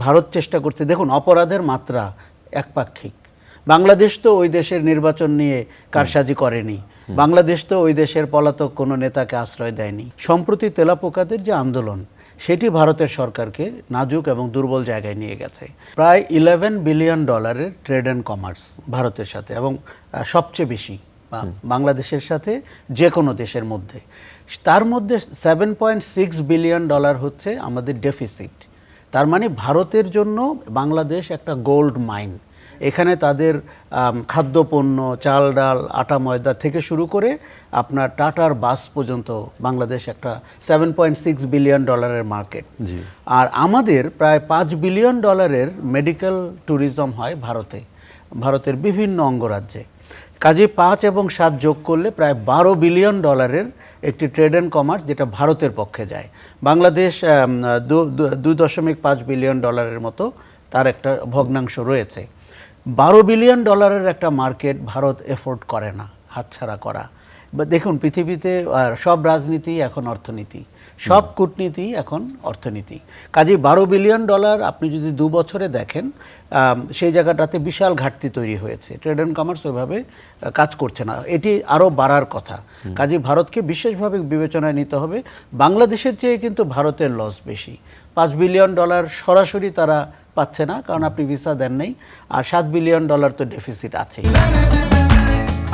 ভারত চেষ্টা করছে, দেখুন অপরাধের মাত্রা একপাক্ষিক। বাংলাদেশ তো ওই দেশের নির্বাচন নিয়ে কারসাজি করেনি, বাংলাদেশ তো ওই দেশের পলাতক কোনো নেতাকে আশ্রয় দেয়নি। সম্প্রতি তেলাপোকাদের যে আন্দোলন, সেটি ভারতের সরকারকে নাজুক এবং দুর্বল জায়গায় নিয়ে গেছে। প্রায় $11 বিলিয়ন ট্রেড অ্যান্ড কমার্স ভারতের সাথে, এবং সবচেয়ে বেশি বাংলাদেশের সাথে যে কোনো দেশের মধ্যে। তার মধ্যে $7.6 বিলিয়ন হচ্ছে আমাদের ডেফিসিট। তার মানে ভারতের জন্য বাংলাদেশ একটা গোল্ড মাইন। এখানে তাদের খাদ্যপণ্য, চাল ডাল, আটা ময়দা থেকে শুরু করে আপনার টাটার বাস পর্যন্ত বাংলাদেশ একটা $7.6 বিলিয়ন মার্কেট। আর আমাদের প্রায় $5 বিলিয়ন মেডিকেল ট্যুরিজম হয় ভারতের বিভিন্ন অঙ্গরাজ্যে। কাজে 5 এবং 7 যোগ করলে প্রায় $12 বিলিয়ন একটি ট্রেড অ্যান্ড কমার্স যেটা ভারতের পক্ষে যায়। বাংলাদেশ $2.5 বিলিয়ন মতো তার একটা ভগ্নাংশ রয়েছে। $12 বিলিয়ন একটা মার্কেট ভারত এফোর্ড করে না হাতছাড়া করা। দেখুন পৃথিবীতে সব রাজনীতি এখন অর্থনীতি, সব কূটনীতি এখন অর্থনীতি। কাজেই $12 বিলিয়ন আপনি যদি 2 বছরে দেখেন, সেই জায়গাটাতে বিশাল ঘাটতি তৈরি হয়েছে। ট্রেড অ্যান্ড কমার্স ওইভাবে কাজ করছে না, এটি আরও বাড়ার কথা। কাজেই ভারতকে বিশেষভাবে বিবেচনায় নিতে হবে। বাংলাদেশের চেয়ে কিন্তু ভারতের লস বেশি। $5 বিলিয়ন সরাসরি তারা পাচ্ছে না, কারণ আপনি ভিসা দেন নেই, আর $7 বিলিয়ন তো ডেফিসিট আছে।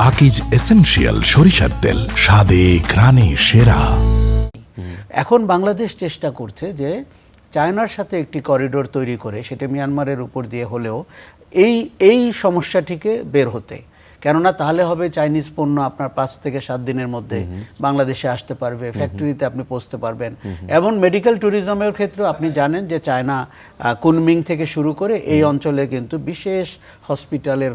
আকিজ এসেনশিয়াল সরিষার তেল, স্বাদে ঘ্রাণে সেরা। এখন বাংলাদেশ চেষ্টা করছে যে চায়নার সাথে একটি করিডোর তৈরি করে, সেটা মিয়ানমারের উপর দিয়ে হলেও এই সমস্যাটিকে বের হতে। কেননা তাহলে হবে চাইনিজ পণ্য আপনার 5 থেকে 7 দিনের মধ্যে বাংলাদেশে আসতে পারবে, ফ্যাক্টরিতে আপনি পৌঁছতে পারবেন। এবং মেডিকেল ট্যুরিজমের ক্ষেত্রে আপনি জানেন যে চায়না কুনমিং থেকে শুরু করে এই অঞ্চলে কিন্তু বিশেষ হসপিটালের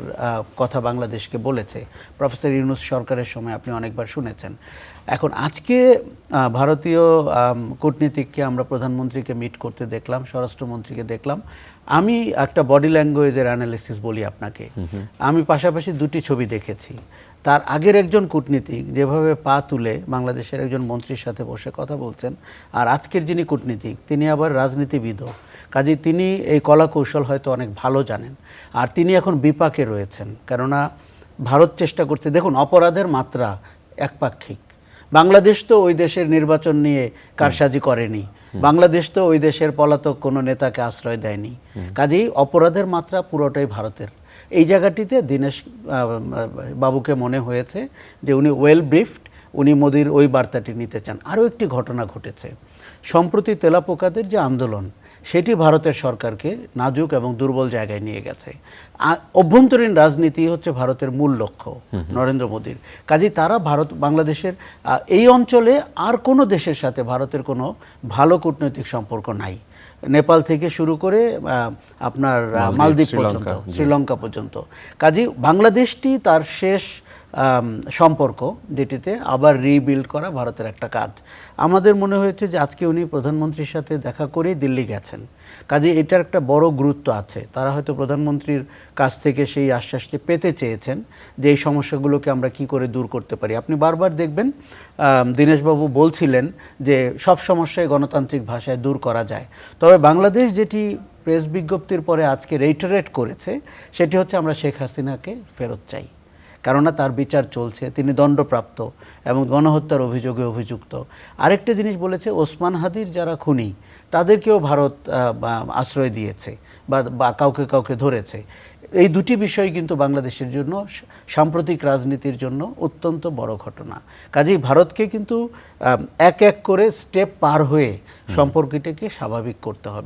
কথা বাংলাদেশকে বলেছে। প্রফেসর ইউনূস সরকারের সময় আপনি অনেকবার শুনেছেন। এখন আজকে ভারতীয় কূটনীতিককে আমরা প্রধানমন্ত্রীকে মিট করতে দেখলাম, স্বরাষ্ট্রমন্ত্রীকে দেখলাম। আমি একটা বডি ল্যাঙ্গুয়েজের অ্যানালিসিস বলি আপনাকে। আমি পাশাপাশি 2টি ছবি দেখেছি। তার আগের একজন কূটনীতিক যেভাবে পা তুলে বাংলাদেশের একজন মন্ত্রীর সাথে বসে কথা বলছেন, আর আজকের যিনি কূটনীতিক তিনি আবার রাজনীতিবিদও। কাজেই তিনি এই কলা কৌশল হয়তো অনেক ভালো জানেন। আর তিনি এখন বিপাকে রয়েছেন, কেননা ভারত চেষ্টা করছে, দেখুন অপরাধের মাত্রা একপাক্ষিক। বাংলাদেশ তো ওই দেশের নির্বাচন নিয়ে কারসাজি করেনি, বাংলাদেশ তো ওই দেশের পলাতক কোনো নেতাকে আশ্রয় দেয়নি। কাজেই অপরাধের মাত্রা পুরোটাই ভারতের। এই জায়গাটিতে দীনেশ বাবুকে মনে হয়েছে যে উনি ওয়েল ব্রিফড, উনি মোদির ওই বার্তাটি নিতে চান। আরও একটি ঘটনা ঘটেছে। সম্প্রতি তেলাপোকাদের যে আন্দোলন, সেটি ভারতের সরকারকে নাজুক এবং দুর্বল জায়গায় নিয়ে গেছে। অভ্যন্তরীণ রাজনীতি হচ্ছে ভারতের মূল লক্ষ্য নরেন্দ্র মোদীর। কাজেই তারা বাংলাদেশের এই অঞ্চলে আর কোনো দেশের সাথে ভারতের কোনো ভালো কূটনৈতিক সম্পর্ক নাই। নেপাল থেকে শুরু করে আপনার মালদ্বীপ পর্যন্ত, শ্রীলঙ্কা পর্যন্ত। কাজেই বাংলাদেশটি তার শেষ সম্পর্ক, যেটিতে আবার রিবিল্ড করা ভারতের একটা কাজ। আমাদের মনে হয়েছে যে আজকে উনি প্রধানমন্ত্রীর সাথে দেখা করেই দিল্লি গেছেন। কাজে এটার একটা বড় গুরুত্ব আছে। তারা হয়তো প্রধানমন্ত্রীর কাছ থেকে সেই আশ্বাসটি পেতে চেয়েছেন যে এই সমস্যাগুলোকে আমরা কি করে দূর করতে পারি। আপনি বারবার দেখবেন দীনেশবাবু বলছিলেন যে সব সমস্যায় গণতান্ত্রিক ভাষায় দূর করা যায়। তবে বাংলাদেশ যেটি প্রেস বিজ্ঞপ্তির পরে আজকে রেইটারেট করেছে, সেটি হচ্ছে আমরা শেখ হাসিনাকে ফেরত চাই। কেননা তার বিচার চলছে, তিনি দণ্ডপ্রাপ্ত এবং গণহত্যার অভিযোগে অভিযুক্ত। আরেকটা জিনিস বলেছে, ওসমান হাদির যারা খুনি তাদেরকেও ভারত আশ্রয় দিয়েছে বা কাউকে ধরেছে। এই 2টি বিষয় কিন্তু বাংলাদেশের জন্য, সাম্প্রতিক রাজনীতির জন্য অত্যন্ত বড় ঘটনা। কাজেই ভারতকে কিন্তু এক এক করে স্টেপ পার হয়ে সম্পর্কটাকে স্বাভাবিক করতে হবে।